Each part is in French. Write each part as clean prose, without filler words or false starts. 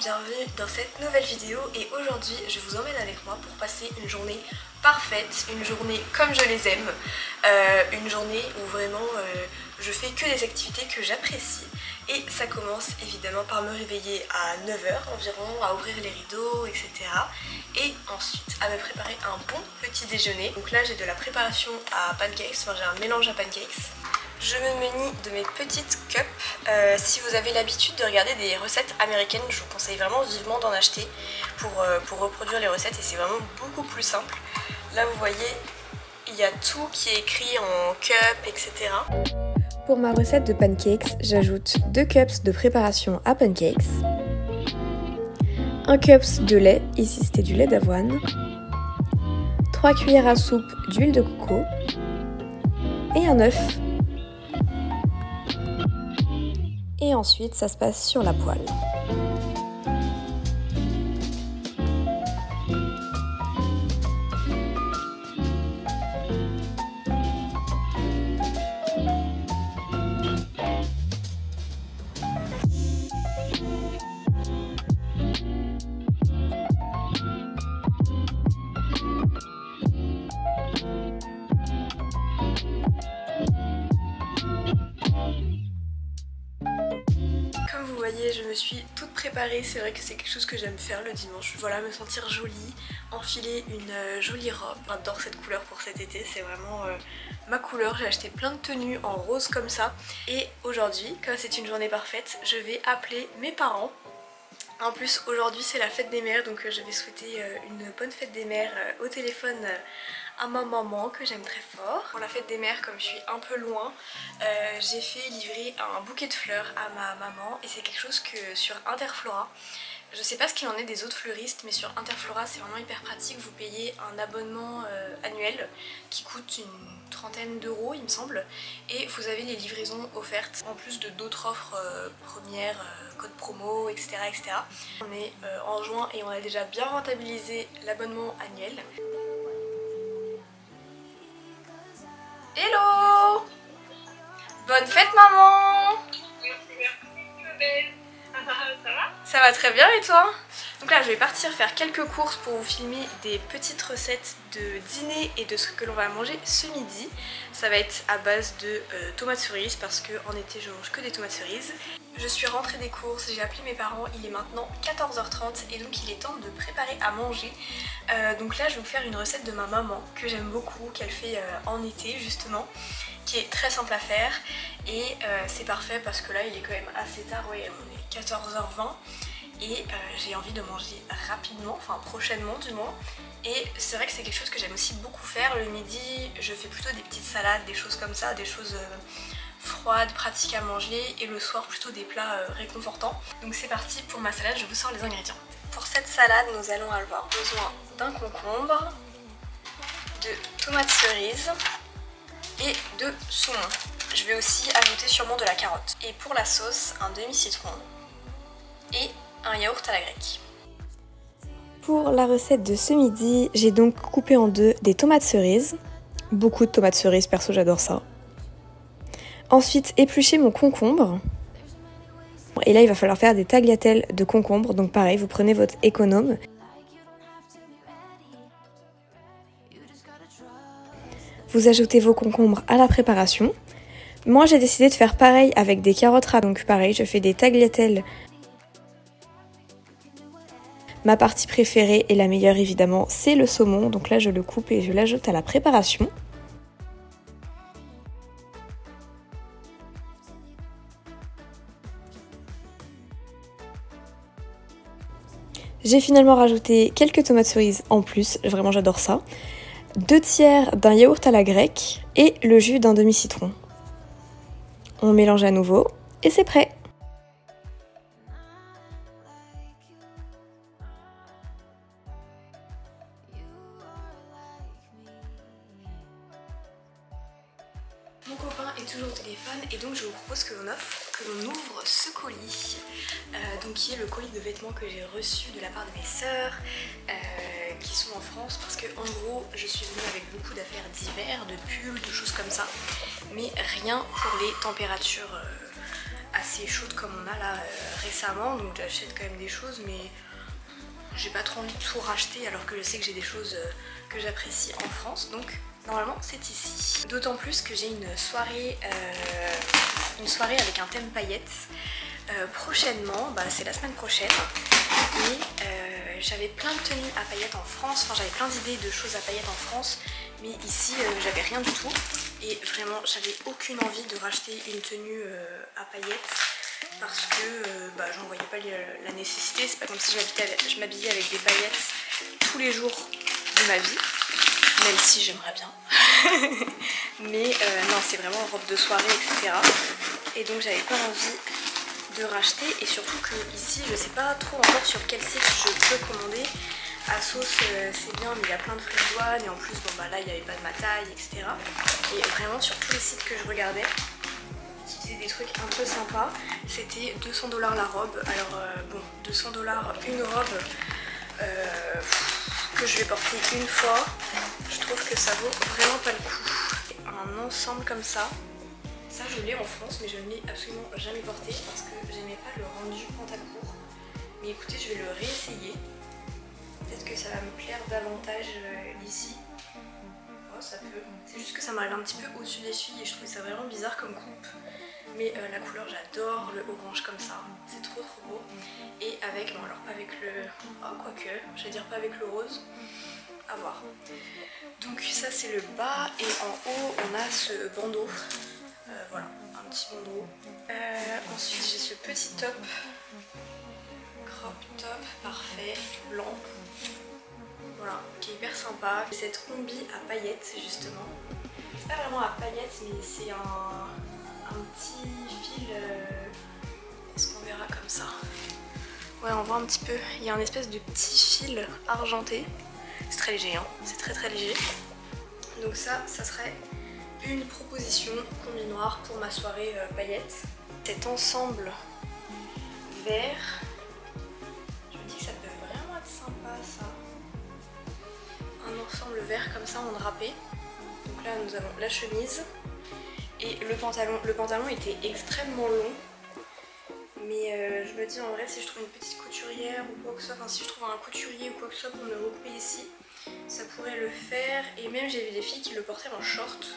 bienvenue dans cette nouvelle vidéo et aujourd'hui je vous emmène avec moi pour passer une journée parfaite, une journée comme je les aime, une journée où vraiment je fais que des activités que j'apprécie et ça commence évidemment par me réveiller à 9 h environ, à ouvrir les rideaux, etc. Et ensuite à me préparer un bon petit déjeuner. Donc là j'ai de la préparation à pancakes, enfin j'ai un mélange à pancakes. Je me munis de mes petites cups. Si vous avez l'habitude de regarder des recettes américaines, je vous conseille vraiment vivement d'en acheter pour reproduire les recettes et c'est vraiment beaucoup plus simple. Là vous voyez, il y a tout qui est écrit en cup, etc. Pour ma recette de pancakes, j'ajoute 2 cups de préparation à pancakes, 1 cups de lait, ici c'était du lait d'avoine, 3 cuillères à soupe d'huile de coco et un œuf. Et ensuite ça se passe sur la poêle. Comme vous voyez, je me suis toute préparée, c'est vrai que c'est quelque chose que j'aime faire le dimanche, voilà, me sentir jolie, enfiler une jolie robe, j'adore cette couleur pour cet été, c'est vraiment ma couleur, j'ai acheté plein de tenues en rose comme ça et aujourd'hui, comme c'est une journée parfaite, je vais appeler mes parents. En plus aujourd'hui c'est la fête des mères donc je vais souhaiter une bonne fête des mères au téléphone à ma maman que j'aime très fort. Pour la fête des mères, comme je suis un peu loin, j'ai fait livrer un bouquet de fleurs à ma maman et c'est quelque chose que sur Interflora, je sais pas ce qu'il en est des autres fleuristes mais sur Interflora c'est vraiment hyper pratique, vous payez un abonnement annuel qui coûte une trentaine d'euros il me semble et vous avez les livraisons offertes en plus de d'autres offres premières, code promo, etc., etc. On est en juin et on a déjà bien rentabilisé l'abonnement annuel. Hello! Bonne fête maman! Ça va? Ça va très bien et toi? Donc là je vais partir faire quelques courses pour vous filmer des petites recettes de dîner et de ce que l'on va manger ce midi. Ça va être à base de tomates cerises parce qu'en été je mange que des tomates cerises. Je suis rentrée des courses, j'ai appelé mes parents, il est maintenant 14 h 30 et donc il est temps de préparer à manger. Donc là je vais vous faire une recette de ma maman que j'aime beaucoup, qu'elle fait en été justement, qui est très simple à faire et c'est parfait parce que là il est quand même assez tard, ouais, on est 14 h 20 et j'ai envie de manger rapidement, enfin prochainement du moins. Et c'est vrai que c'est quelque chose que j'aime aussi beaucoup faire. Le midi je fais plutôt des petites salades, des choses comme ça, des choses froides, pratiques à manger et le soir plutôt des plats réconfortants. Donc c'est parti pour ma salade, je vous sors les ingrédients. Pour cette salade nous allons avoir besoin d'un concombre, de tomates cerises et de saumon. Je vais aussi ajouter sûrement de la carotte. Et pour la sauce, un demi-citron et un yaourt à la grecque. Pour la recette de ce midi, j'ai donc coupé en deux des tomates cerises. Beaucoup de tomates cerises, perso j'adore ça. Ensuite, éplucher mon concombre. Et là, il va falloir faire des tagliatelles de concombre. Donc pareil, vous prenez votre économe. Vous ajoutez vos concombres à la préparation. Moi, j'ai décidé de faire pareil avec des carottes râpées. Donc pareil, je fais des tagliatelles. Ma partie préférée et la meilleure évidemment, c'est le saumon. Donc là, je le coupe et je l'ajoute à la préparation. J'ai finalement rajouté quelques tomates cerises en plus, vraiment j'adore ça. 2 tiers d'un yaourt à la grecque et le jus d'un demi-citron. On mélange à nouveau et c'est prêt. Mon copain est toujours au téléphone et donc je vous propose que l'on ouvre ce colis, donc qui est le colis de vêtements que j'ai reçu de la part de mes sœurs qui sont en France parce que en gros je suis venue avec beaucoup d'affaires d'hiver, de pulls, de choses comme ça, mais rien pour les températures assez chaude comme on a là récemment, donc j'achète quand même des choses, mais j'ai pas trop envie de tout racheter alors que je sais que j'ai des choses que j'apprécie en France, donc normalement c'est ici. D'autant plus que j'ai une soirée avec un thème paillettes prochainement, bah, c'est la semaine prochaine, et j'avais plein de tenues à paillettes en France, enfin j'avais plein d'idées de choses à paillettes en France, mais ici j'avais rien du tout et vraiment j'avais aucune envie de racheter une tenue à paillettes parce que bah, j'en voyais pas la nécessité. C'est pas comme si je m'habillais avec des paillettes tous les jours de ma vie, même si j'aimerais bien. Mais non, c'est vraiment robe de soirée, etc. Et donc j'avais pas envie de racheter, et surtout que ici je sais pas trop encore sur quel site je peux commander. ASOS c'est bien, mais il y a plein de frais de douane, et en plus bon bah là il n'y avait pas de ma taille, etc. Et vraiment sur tous les sites que je regardais qui faisaient des trucs un peu sympas, c'était 200 $ la robe. Alors bon, 200 $ une robe que je vais porter une fois, je trouve que ça vaut vraiment pas le coup. Un ensemble comme ça je l'ai en France, mais je ne l'ai absolument jamais porté parce que j'aimais pas le rendu pantacourt. Mais écoutez, je vais le réessayer. Peut-être que ça va me plaire davantage ici. Oh, ça peut. C'est juste que ça m'arrive un petit peu au-dessus des chevilles et je trouvais ça vraiment bizarre comme coupe. Mais la couleur, j'adore le orange comme ça. C'est trop beau. Et avec, bon alors pas avec le... Oh, quoique, je vais dire pas avec le rose. À voir. Donc ça c'est le bas, et en haut on a ce bandeau. Voilà, un petit bandeau. Ensuite j'ai ce petit top, crop top, parfait, blanc. Voilà, qui est hyper sympa. Cette combi à paillettes justement. C'est pas vraiment à paillettes, mais c'est un petit fil. Est-ce qu'on verra comme ça? Ouais, on voit un petit peu. Il y a un espèce de petit fil argenté. C'est très léger, hein, c'est très léger. Donc ça serait une proposition combi noir pour ma soirée paillettes. Cet ensemble vert, je me dis que ça peut vraiment être sympa ça. Un ensemble vert comme ça en drapé. Donc là nous avons la chemise et le pantalon. Le pantalon était extrêmement long. Mais je me dis en vrai, si je trouve une petite couturière ou quoi que ce soit, enfin si je trouve un couturier ou quoi que ce soit pour me recouper ici, ça pourrait le faire. Et même j'ai vu des filles qui le portaient en short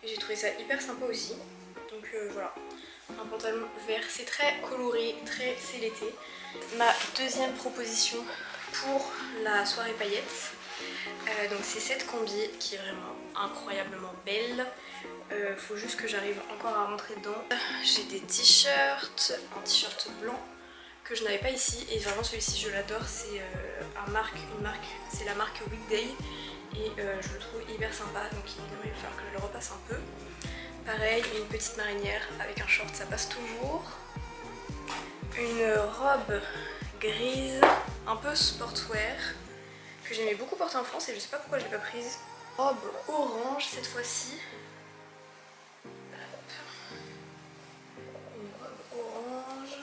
et j'ai trouvé ça hyper sympa aussi. Donc voilà, un pantalon vert, c'est très coloré, c'est l'été. Ma deuxième proposition pour la soirée paillettes, donc c'est cette combi qui est vraiment incroyablement belle. Faut juste que j'arrive encore à rentrer dedans. J'ai des t-shirts, un t-shirt blanc que je n'avais pas ici, et vraiment celui-ci je l'adore. C'est c'est la marque Weekday, et je le trouve hyper sympa, donc évidemment il va falloir que je le repasse un peu. Pareil, une petite marinière avec un short, ça passe toujours. Une robe grise, un peu sportwear, que j'aimais beaucoup porter en France et je sais pas pourquoi je l'ai pas prise. Robe orange cette fois-ci. Une robe orange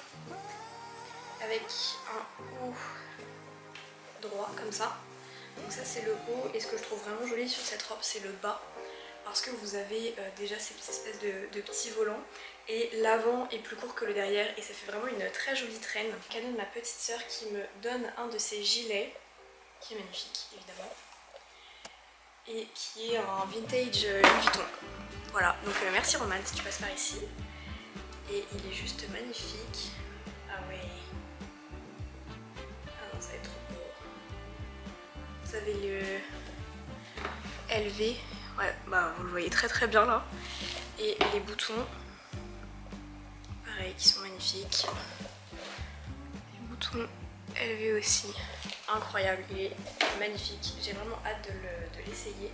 avec un haut droit comme ça. Donc ça c'est le haut, et ce que je trouve vraiment joli sur cette robe c'est le bas, parce que vous avez déjà ces petites espèces de petits volants, et l'avant est plus court que le derrière, et ça fait vraiment une très jolie traîne. Cadeau de ma petite sœur qui me donne un de ces gilets, qui est magnifique évidemment, et qui est un vintage Louis Vuitton. Voilà, donc merci Romane si tu passes par ici. Et il est juste magnifique. Ah ouais. Ah non, ça va être trop beau. Vous avez le LV. Ouais, bah vous le voyez très bien là. Et les boutons, pareil, qui sont magnifiques. Les boutons LV aussi. Incroyable, il est magnifique. J'ai vraiment hâte de l'essayer.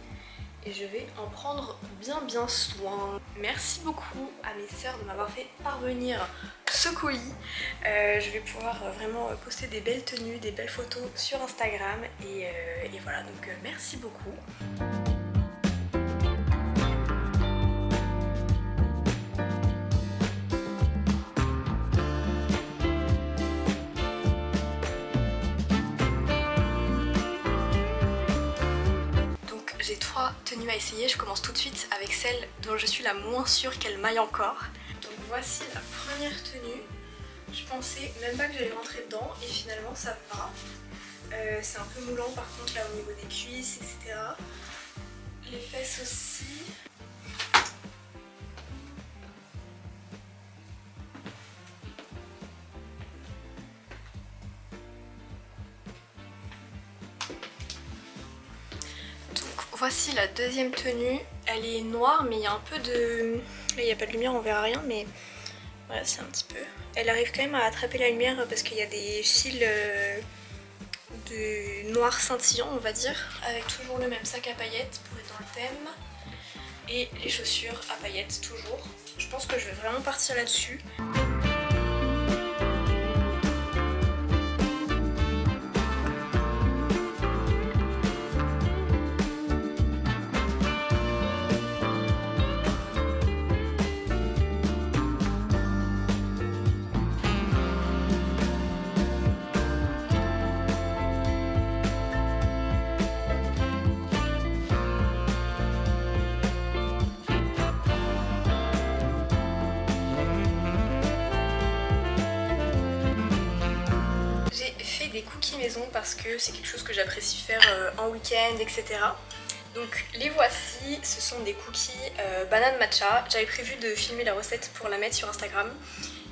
Et je vais en prendre bien soin. Merci beaucoup à mes sœurs de m'avoir fait parvenir ce colis. Je vais pouvoir vraiment poster des belles tenues, des belles photos sur Instagram. Et voilà, donc merci beaucoup. J'ai 3 tenues à essayer, je commence tout de suite avec celle dont je suis la moins sûre qu'elle m'aille encore. Donc voici la première tenue. Je pensais même pas que j'allais rentrer dedans et finalement ça va. C'est un peu moulant par contre là au niveau des cuisses, etc. Les fesses aussi. Donc voici la deuxième tenue. Elle est noire mais il y a un peu de... Là il n'y a pas de lumière, on verra rien mais voilà, c'est un petit peu... Elle arrive quand même à attraper la lumière parce qu'il y a des fils de noir scintillant on va dire, avec toujours le même sac à paillettes pour être dans le thème et les chaussures à paillettes toujours. Je pense que je vais vraiment partir là-dessus. Des cookies maison parce que c'est quelque chose que j'apprécie faire en week-end, etc. Donc les voici, ce sont des cookies banane matcha. J'avais prévu de filmer la recette pour la mettre sur Instagram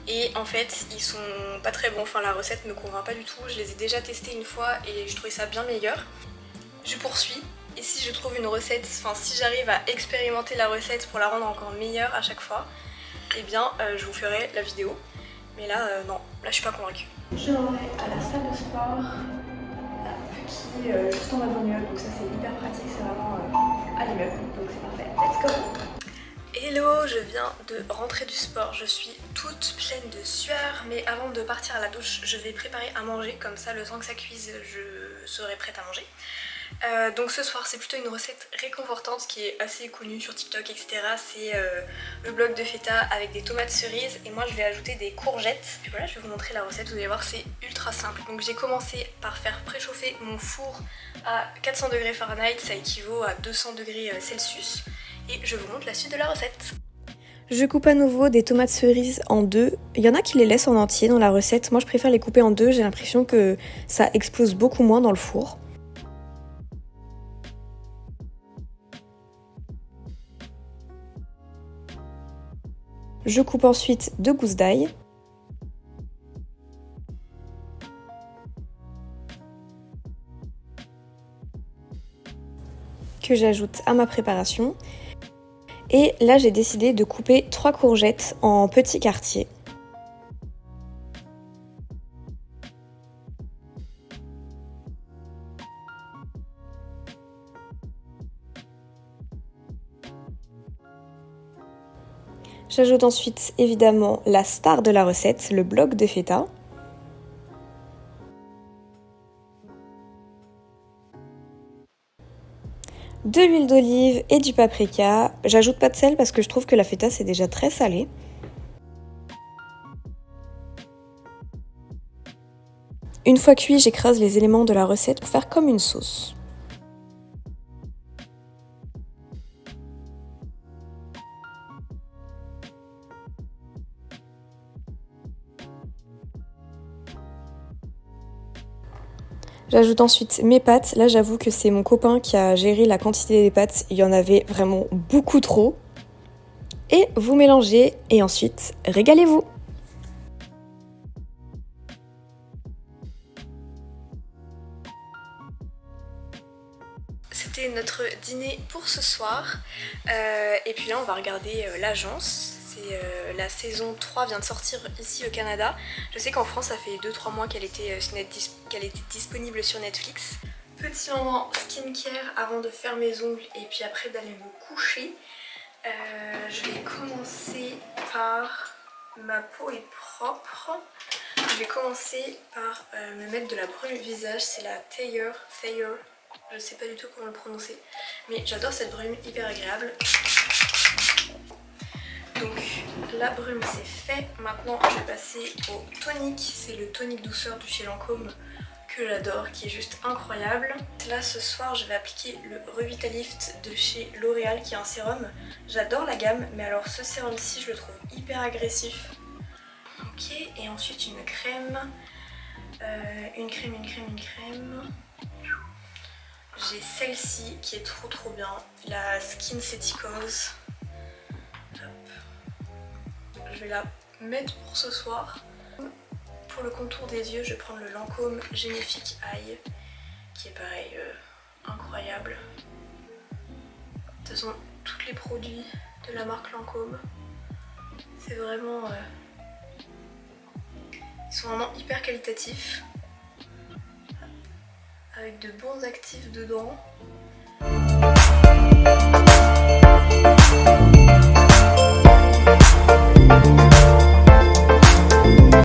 et en fait ils sont pas très bons, enfin la recette me convainc pas du tout. Je les ai déjà testés une fois et je trouvais ça bien meilleur. Je poursuis et si je trouve une recette, enfin si j'arrive à expérimenter la recette pour la rendre encore meilleure à chaque fois, eh bien je vous ferai la vidéo. Mais là non, là je suis pas convaincue. Je m'en vais à la salle de sport qui est juste en bas de mon immeuble, donc ça c'est hyper pratique, c'est vraiment à l'immeuble, donc c'est parfait. Let's go! Hello, je viens de rentrer du sport, je suis toute pleine de sueur, mais avant de partir à la douche, je vais préparer à manger, comme ça le temps que ça cuise, je serai prête à manger. Donc ce soir c'est plutôt une recette réconfortante qui est assez connue sur TikTok etc. C'est le bloc de feta avec des tomates cerises et moi je vais ajouter des courgettes. Puis voilà, je vais vous montrer la recette, vous allez voir c'est ultra simple. Donc j'ai commencé par faire préchauffer mon four à 400 degrés Fahrenheit, ça équivaut à 200 degrés Celsius et je vous montre la suite de la recette. Je coupe à nouveau des tomates cerises en deux. Il y en a qui les laissent en entier dans la recette, moi je préfère les couper en deux, j'ai l'impression que ça explose beaucoup moins dans le four. Je coupe ensuite 2 gousses d'ail. Que j'ajoute à ma préparation. Et là j'ai décidé de couper 3 courgettes en petits quartiers. J'ajoute ensuite évidemment la star de la recette, le bloc de feta. De l'huile d'olive et du paprika. J'ajoute pas de sel parce que je trouve que la feta c'est déjà très salé. Une fois cuit, j'écrase les éléments de la recette pour faire comme une sauce. J'ajoute ensuite mes pâtes. Là, j'avoue que c'est mon copain qui a géré la quantité des pâtes. Il y en avait vraiment beaucoup trop. Et vous mélangez et ensuite, régalez-vous! C'était notre dîner pour ce soir. Et puis là, on va regarder l'agence. La saison 3 vient de sortir ici au Canada. Je sais qu'en France ça fait 2-3 mois qu'elle était disponible sur Netflix. Petit moment skincare avant de faire mes ongles et puis après d'aller me coucher. Je vais commencer par... Ma peau est propre. Je vais commencer par me mettre de la brume visage. C'est la Thayer. Je sais pas du tout comment le prononcer. Mais j'adore cette brume, hyper agréable. Donc la brume c'est fait, maintenant je vais passer au tonique, c'est le tonique douceur du chez Lancôme que j'adore, qui est juste incroyable. Là ce soir je vais appliquer le Revitalift de chez L'Oréal qui est un sérum. J'adore la gamme, mais alors ce sérum-ci je le trouve hyper agressif. Ok, et ensuite une crème. Une crème. J'ai celle-ci qui est trop bien, la SkinCeuticals. Je vais la mettre pour ce soir. Pour le contour des yeux, je vais prendre le Lancôme Genifique Eye, qui est pareil, incroyable. De toute façon, tous les produits de la marque Lancôme, c'est vraiment... ils sont vraiment hyper qualitatifs, avec de bons actifs dedans.